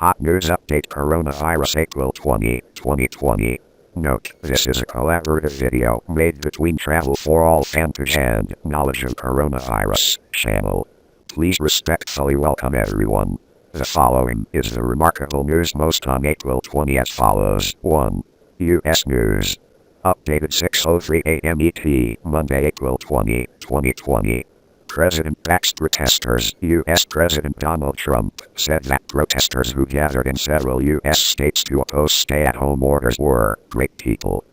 Hot News Update Coronavirus April 20, 2020. Note, this is a collaborative video made between Travel for All Fantage and Knowledge of Coronavirus channel. Please respectfully welcome everyone. The following is the remarkable news most on April 20 as follows. 1. U.S. News. Updated 6:03 a.m. ET, Monday, April 20, 2020. President-backed protesters. U.S. President Donald Trump said that protesters who gathered in several U.S. states to oppose stay-at-home orders were great people.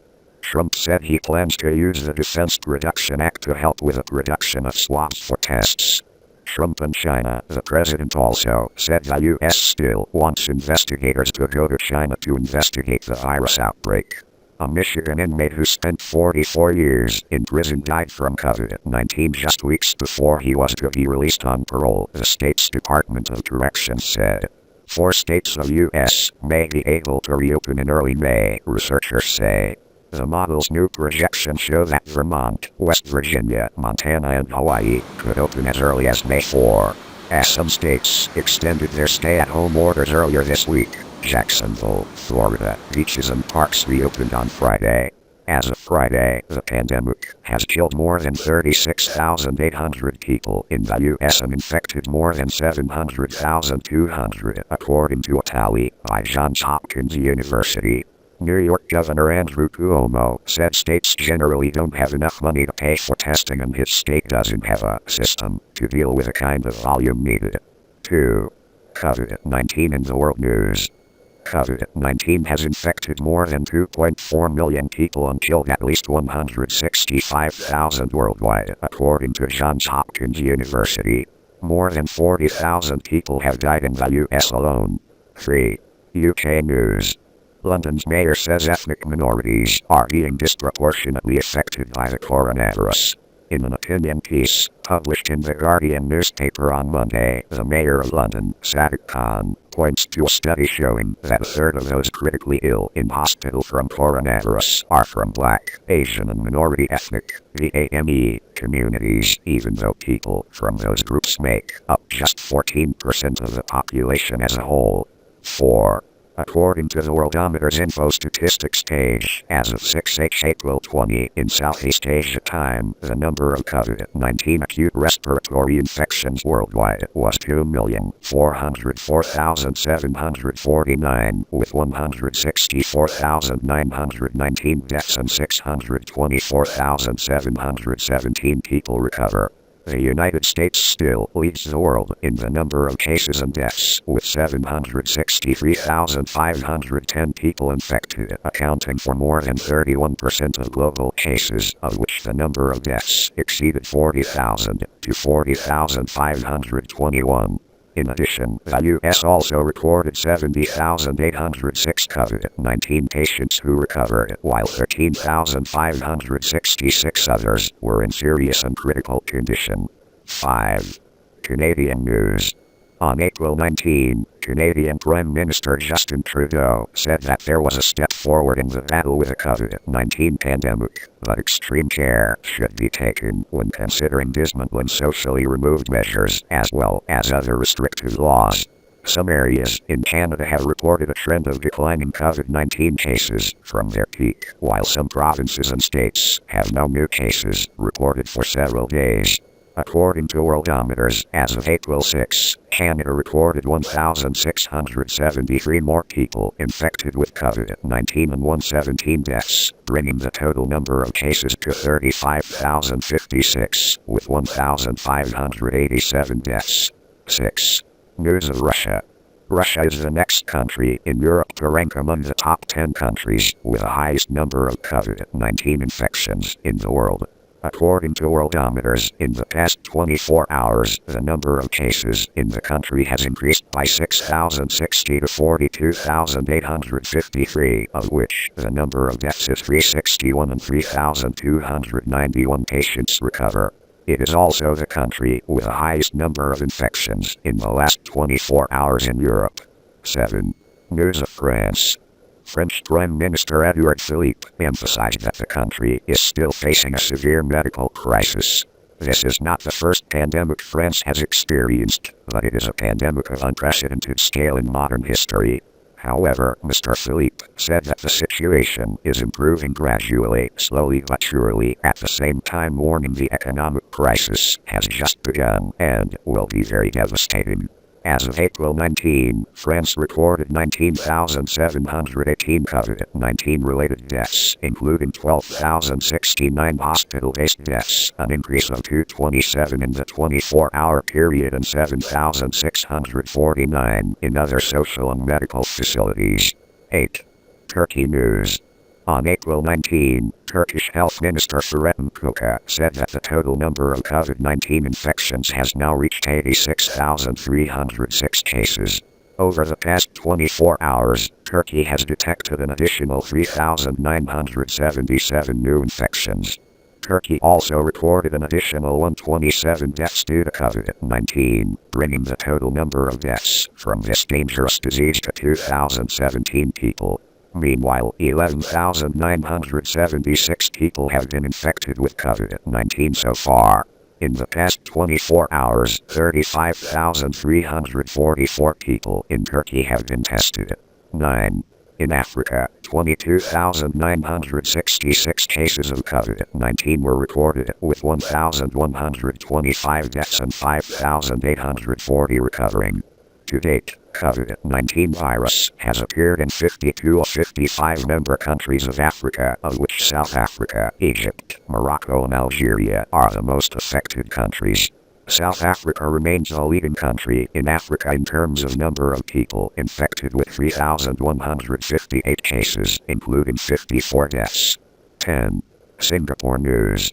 Trump said he plans to use the Defense Production Act to help with the production of swabs for tests. Trump and China. The president also said the U.S. still wants investigators to go to China to investigate the virus outbreak. A Michigan inmate who spent 44 years in prison died from COVID-19 just weeks before he was to be released on parole, the state's Department of Corrections said. 4 states of U.S. may be able to reopen in early May, researchers say. The model's new projections show that Vermont, West Virginia, Montana and Hawaii could open as early as May 4, as some states extended their stay-at-home orders earlier this week. Jacksonville, Florida, beaches and parks reopened on Friday. As of Friday, the pandemic has killed more than 36,800 people in the U.S. and infected more than 700,200, according to a tally by Johns Hopkins University. New York Governor Andrew Cuomo said states generally don't have enough money to pay for testing and his state doesn't have a system to deal with the kind of volume needed. 2. COVID-19 in the world news. COVID-19 has infected more than 2.4 million people and killed at least 165,000 worldwide, according to Johns Hopkins University. More than 40,000 people have died in the U.S. alone. 3. UK News. London's mayor says ethnic minorities are being disproportionately affected by the coronavirus. In an opinion piece published in the Guardian newspaper on Monday, the mayor of London, Sadiq Khan, points to a study showing that a third of those critically ill in hospital from coronavirus are from Black, Asian and minority ethnic (BAME) communities, even though people from those groups make up just 14% of the population as a whole. 4. According to the Worldometer's info statistics page, as of 6 April 20 in Southeast Asia time, the number of COVID-19 acute respiratory infections worldwide was 2,404,749, with 164,919 deaths and 624,717 people recover. The United States still leads the world in the number of cases and deaths, with 763,510 people infected, accounting for more than 31% of global cases, of which the number of deaths exceeded 40,000 to 40,521. In addition, the U.S. also recorded 70,806 COVID-19 patients who recovered, while 13,566 others were in serious and critical condition. 5. Canadian News. On April 19, Canadian Prime Minister Justin Trudeau said that there was a step forward in the battle with the COVID-19 pandemic, but extreme care should be taken when considering dismantling socially removed measures as well as other restrictive laws. Some areas in Canada have reported a trend of declining COVID-19 cases from their peak, while some provinces and states have no new cases reported for several days. According to Worldometers, as of April 6, Canada recorded 1,673 more people infected with COVID-19 and 117 deaths, bringing the total number of cases to 35,056, with 1,587 deaths. 6. News of Russia. Russia is the next country in Europe to rank among the top 10 countries with the highest number of COVID-19 infections in the world. According to Worldometers, in the past 24 hours, the number of cases in the country has increased by 6,060 to 42,853, of which the number of deaths is 361 and 3,291 patients recover. It is also the country with the highest number of infections in the last 24 hours in Europe. 7. News of France. French Prime Minister Edouard Philippe emphasized that the country is still facing a severe medical crisis. This is not the first pandemic France has experienced, but it is a pandemic of unprecedented scale in modern history. However, Mr. Philippe said that the situation is improving gradually, slowly but surely, at the same time warning the economic crisis has just begun and will be very devastating. As of April 19, France recorded 19,718 COVID-19 related deaths, including 12,069 hospital-based deaths, an increase of 227 in the 24-hour period, and 7,649 in other social and medical facilities. 8. Turkey news. On April 19, Turkish Health Minister Fahrettin Koca said that the total number of COVID-19 infections has now reached 86,306 cases. Over the past 24 hours, Turkey has detected an additional 3,977 new infections. Turkey also recorded an additional 127 deaths due to COVID-19, bringing the total number of deaths from this dangerous disease to 2,017 people. Meanwhile, 11,976 people have been infected with COVID-19 so far. In the past 24 hours, 35,344 people in Turkey have been tested. 9. In Africa, 22,966 cases of COVID-19 were recorded, with 1,125 deaths and 5,840 recovering. To date, COVID-19 virus has appeared in 52 of 55 member countries of Africa, of which South Africa, Egypt, Morocco and Algeria are the most affected countries. South Africa remains the leading country in Africa in terms of number of people infected, with 3,158 cases, including 54 deaths. 10. Singapore news.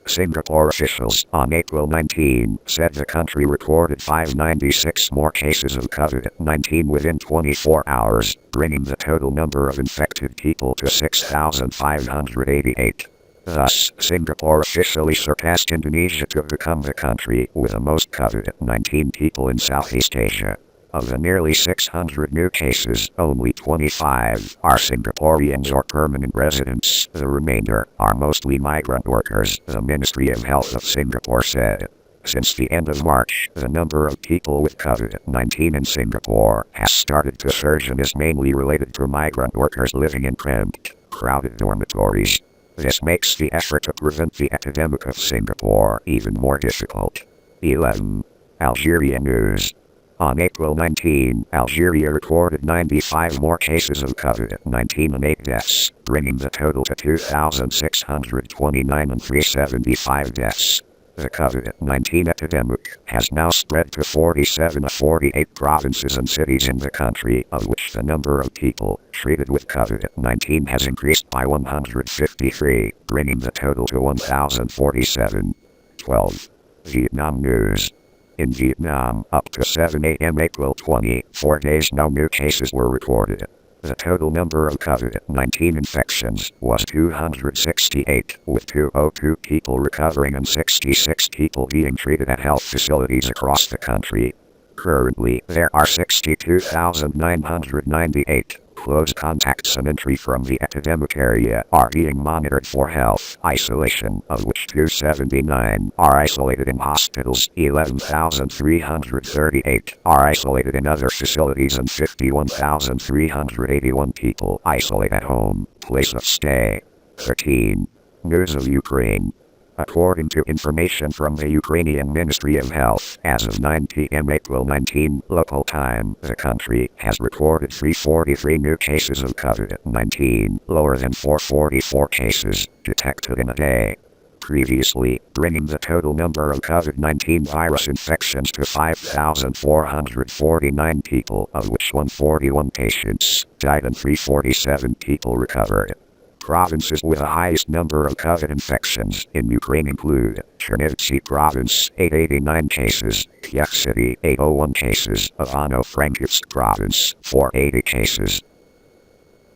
Singapore officials on April 19 said the country recorded 596 more cases of COVID-19 within 24 hours, bringing the total number of infected people to 6,588. Thus, Singapore officially surpassed Indonesia to become the country with the most COVID-19 people in Southeast Asia. Of the nearly 600 new cases, only 25 are Singaporeans or permanent residents. The remainder are mostly migrant workers, the Ministry of Health of Singapore said. Since the end of March, the number of people with COVID-19 in Singapore has started to surge and is mainly related to migrant workers living in cramped, crowded dormitories. This makes the effort to prevent the epidemic of Singapore even more difficult. 11. Algeria news. On April 19, Algeria recorded 95 more cases of COVID-19 and 8 deaths, bringing the total to 2,629 and 375 deaths. The COVID-19 epidemic has now spread to 47 of 48 provinces and cities in the country, of which the number of people treated with COVID-19 has increased by 153, bringing the total to 1,047. 12. Vietnam news. In Vietnam, up to 7 a.m. April 20, 4 days no new cases were recorded. The total number of COVID-19 infections was 268, with 202 people recovering and 66 people being treated at health facilities across the country. Currently, there are 62,998 close contacts, and entry from the epidemic area are being monitored for health isolation, of which 279 are isolated in hospitals, 11,338 are isolated in other facilities, and 51,381 people isolate at home, place of stay. 13. News of Ukraine. According to information from the Ukrainian Ministry of Health, as of 9 p.m. April 19 local time, the country has recorded 343 new cases of COVID-19, lower than 444 cases detected in a day previously, bringing the total number of COVID-19 virus infections to 5,449 people, of which 141 patients died and 347 people recovered. Provinces with the highest number of COVID infections in Ukraine include Chernivtsi Province, 889 cases, Kiev City, 801 cases, Ivano-Frankivsk Province, 480 cases.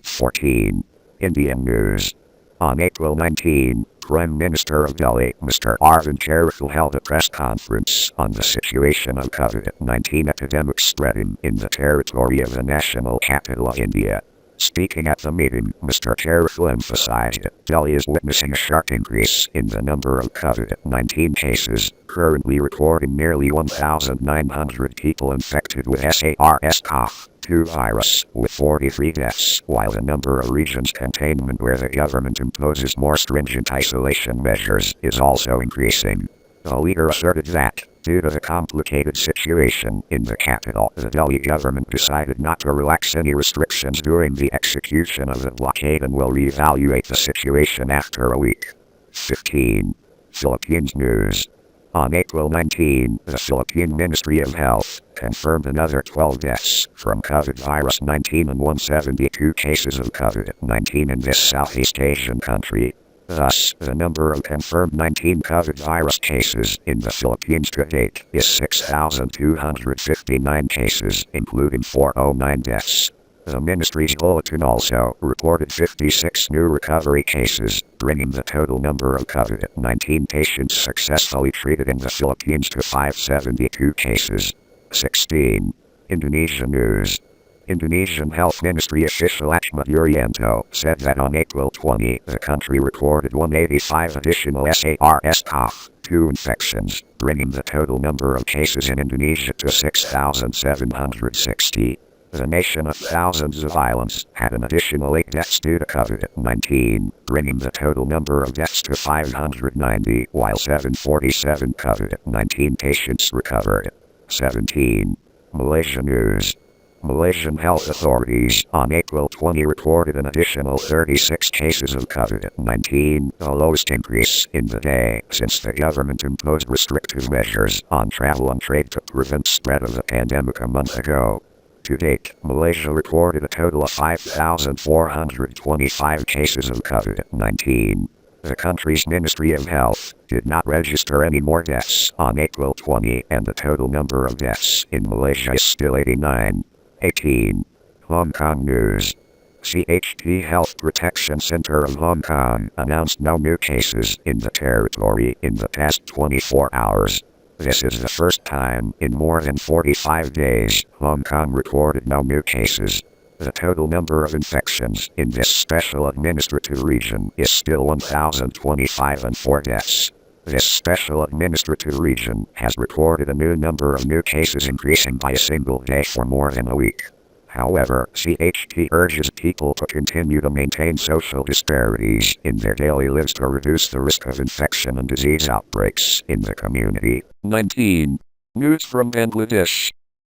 14. Indian news. On April 19, Prime Minister of Delhi, Mr. Arvind Kejriwal, held a press conference on the situation of COVID-19 epidemic spreading in the territory of the national capital of India. Speaking at the meeting, Mr. Careful emphasized Delhi is witnessing a sharp increase in the number of COVID-19 cases, currently recording nearly 1,900 people infected with SARS-CoV-2 virus, with 43 deaths, while the number of regions containment where the government imposes more stringent isolation measures is also increasing. The leader asserted that, due to the complicated situation in the capital, the Delhi government decided not to relax any restrictions during the execution of the blockade and will reevaluate the situation after a week. 15. Philippines news. On April 19, the Philippine Ministry of Health confirmed another 12 deaths from COVID-19 and 172 cases of COVID-19 in this Southeast Asian country. Thus, the number of confirmed 19 COVID virus cases in the Philippines to date is 6,259 cases, including 409 deaths. The ministry's bulletin also reported 56 new recovery cases, bringing the total number of COVID-19 patients successfully treated in the Philippines to 572 cases. 16. Indonesia news. Indonesian Health Ministry official Achmad Yuryanto said that on April 20, the country recorded 185 additional SARS-CoV-2 infections, bringing the total number of cases in Indonesia to 6,760. The nation of thousands of islands had an additional 8 deaths due to COVID-19, bringing the total number of deaths to 590, while 747 COVID-19 patients recovered. 17. Malaysia news. Malaysian health authorities on April 20 reported an additional 36 cases of COVID-19, the lowest increase in the day since the government imposed restrictive measures on travel and trade to prevent spread of the pandemic a month ago. To date, Malaysia recorded a total of 5,425 cases of COVID-19. The country's Ministry of Health did not register any more deaths on April 20, and the total number of deaths in Malaysia is still 89. 18. Hong Kong news. CHP Health Protection Center of Hong Kong announced no new cases in the territory in the past 24 hours. This is the first time in more than 45 days Hong Kong recorded no new cases. The total number of infections in this special administrative region is still 1,025 and 4 deaths. This special administrative region has recorded a new number of new cases increasing by a single day for more than a week. However, CHP urges people to continue to maintain social disparities in their daily lives to reduce the risk of infection and disease outbreaks in the community. 19. News from Bangladesh.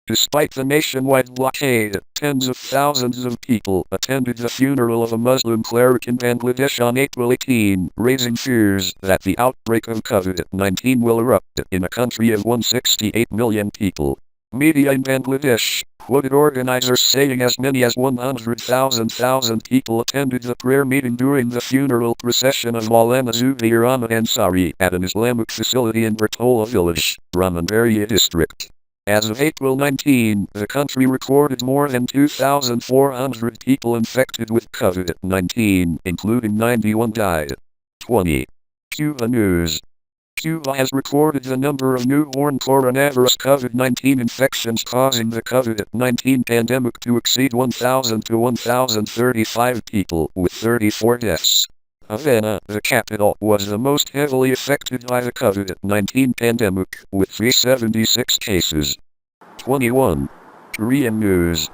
Despite the nationwide blockade, tens of thousands of people attended the funeral of a Muslim cleric in Bangladesh on April 18, raising fears that the outbreak of COVID-19 will erupt in a country of 168 million people. Media in Bangladesh quoted organizers saying as many as 100,000 people attended the prayer meeting during the funeral procession of Maulana Zubair Ahmad Ansari at an Islamic facility in Bertola village, Brahmanbaria district. As of April 19, the country recorded more than 2,400 people infected with COVID-19, including 91 died. 20. Cuba news. Cuba has recorded the number of newborn coronavirus COVID-19 infections causing the COVID-19 pandemic to exceed 1,000 to 1,035 people, with 34 deaths. Havana, the capital, was the most heavily affected by the COVID-19 pandemic, with 376 cases. 21. Korean news.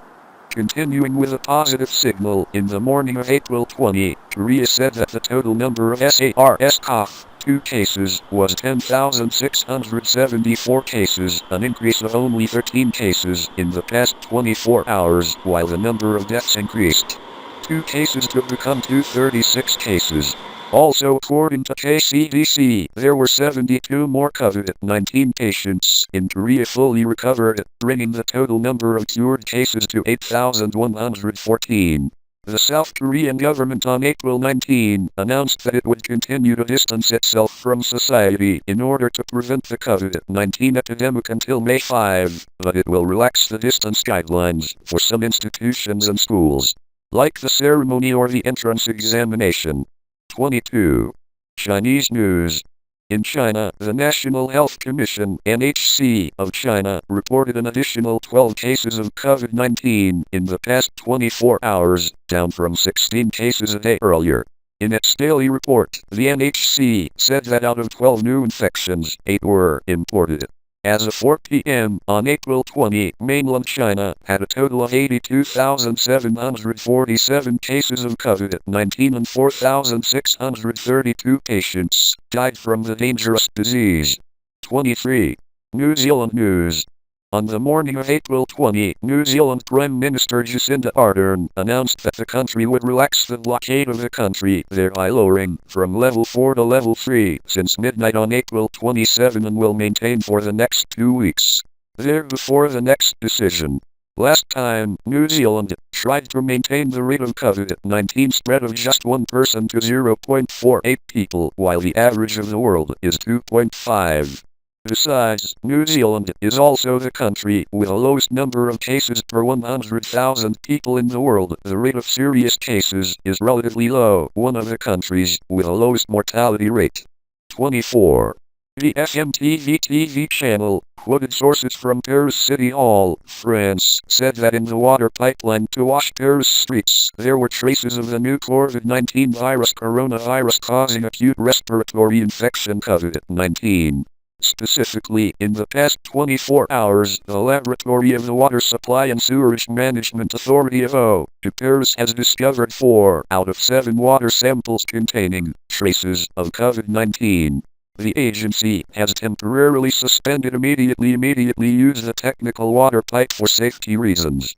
Continuing with a positive signal, in the morning of April 20, Korea said that the total number of SARS-CoV-2 cases was 10,674 cases, an increase of only 13 cases in the past 24 hours, while the number of deaths increased 2 cases to become 236 cases. Also, according to KCDC, there were 72 more COVID-19 patients in Korea fully recovered, bringing the total number of cured cases to 8,114. The South Korean government on April 19 announced that it would continue to distance itself from society in order to prevent the COVID-19 epidemic until May 5, but it will relax the distance guidelines for some institutions and schools, like the ceremony or the entrance examination. 22. Chinese news. In China, the National Health Commission (NHC) of China reported an additional 12 cases of COVID-19 in the past 24 hours, down from 16 cases a day earlier. In its daily report, the NHC said that out of 12 new infections, 8 were imported. As of 4 p.m. on April 20, mainland China had a total of 82,747 cases of COVID-19 and 4,632 patients died from the dangerous disease. 23. New Zealand news. On the morning of April 20, New Zealand Prime Minister Jacinda Ardern announced that the country would relax the blockade of the country, thereby lowering from level 4 to level 3 since midnight on April 27 and will maintain for the next 2 weeks. There before the next decision. Last time, New Zealand tried to maintain the rate of COVID-19 spread of just 1 person to 0.48 people, while the average of the world is 2.5. Besides, New Zealand is also the country with the lowest number of cases per 100,000 people in the world. The rate of serious cases is relatively low, one of the countries with the lowest mortality rate. 24. The FMTV TV channel, quoted sources from Paris City Hall, France, said that in the water pipeline to wash Paris streets, there were traces of the new COVID-19 virus coronavirus causing acute respiratory infection COVID-19. Specifically, in the past 24 hours, the laboratory of the Water Supply and Sewerage Management Authority of Eau de Paris has discovered 4 out of 7 water samples containing traces of COVID-19. The agency has temporarily suspended immediately use the technical water pipe for safety reasons.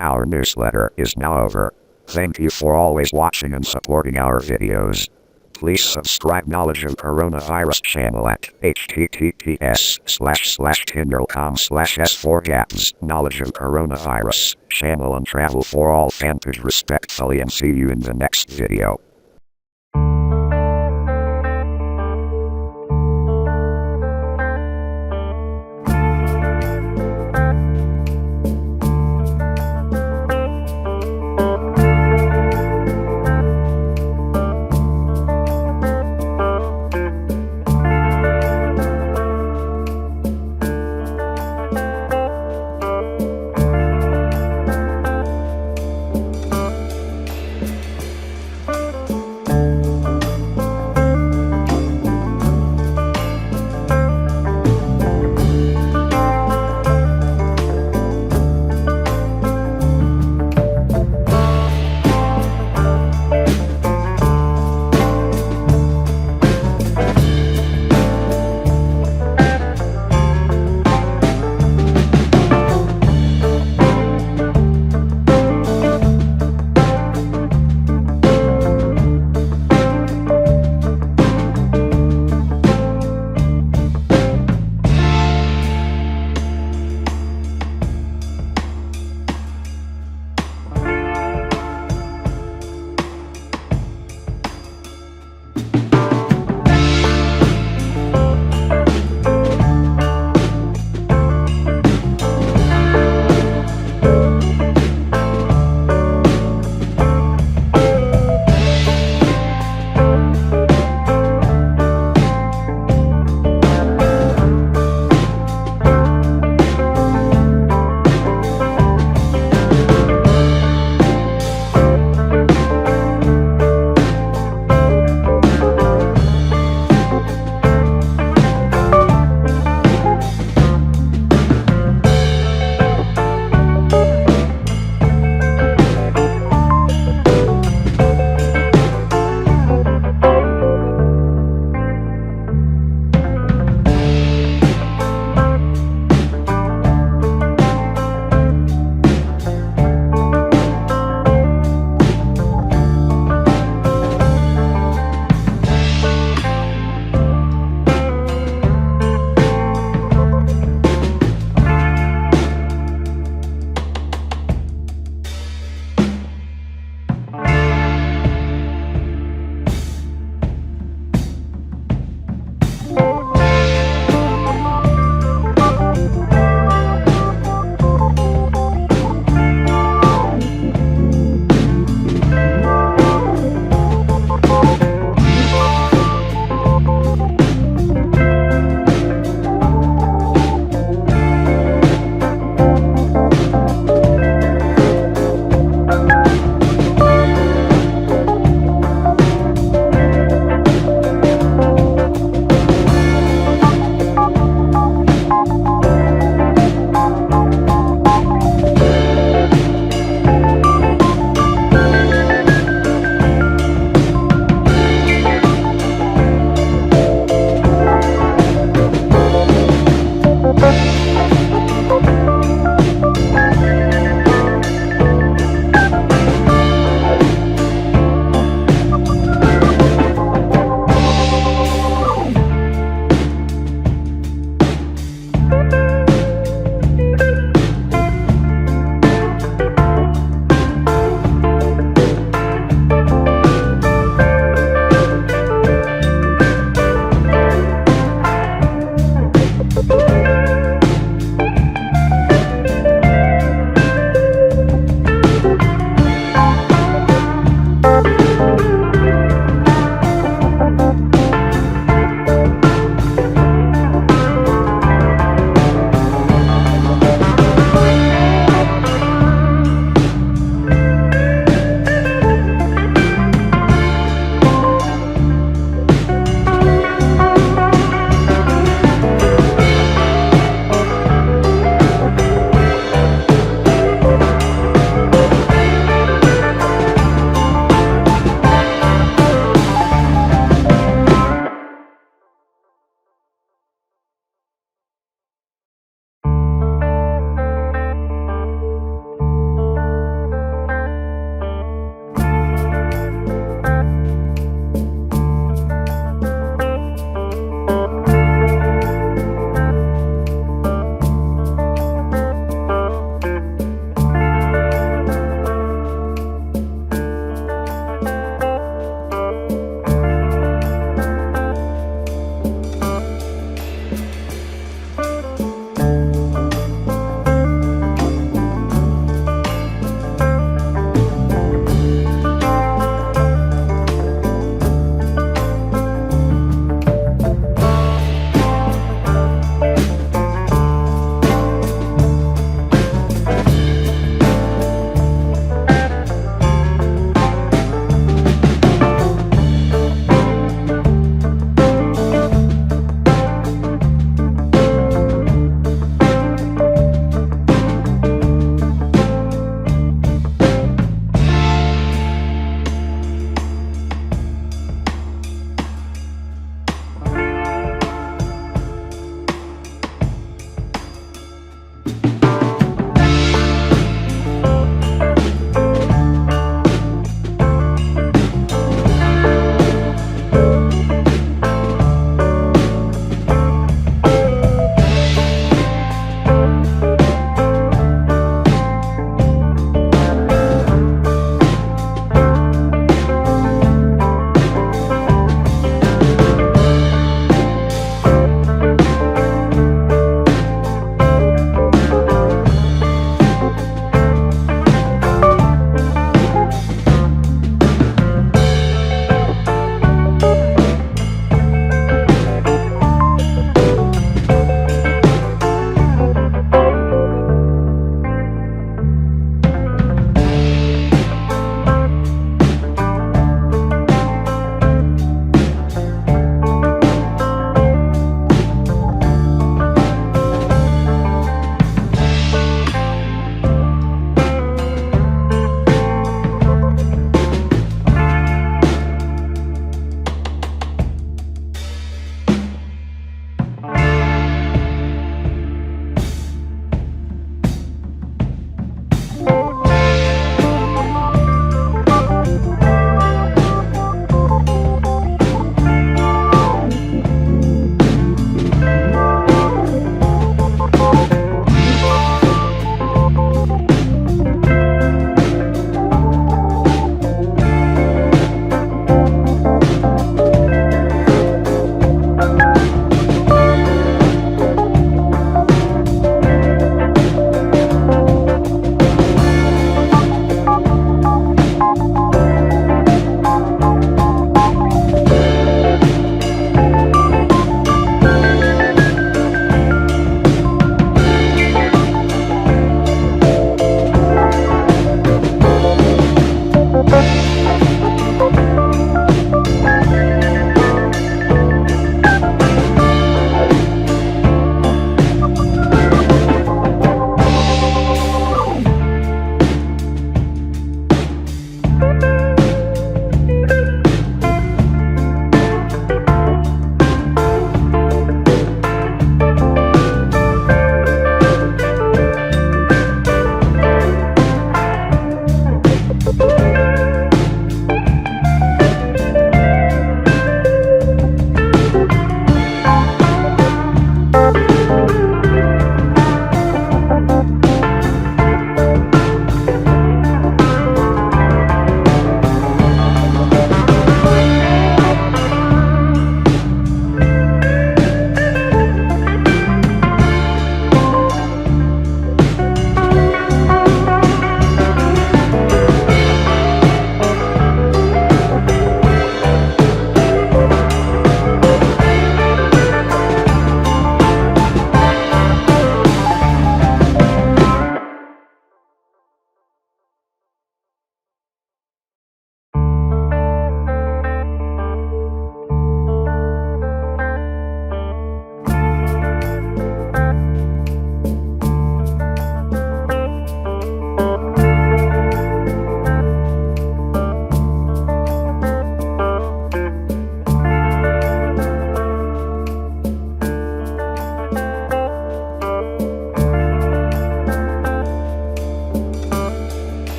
Our newsletter is now over. Thank you for always watching and supporting our videos. Please subscribe Knowledge of Coronavirus channel at https://tinder.com/s4gaps. Knowledge of Coronavirus channel and travel for all fanpage respectfully, and see you in the next video.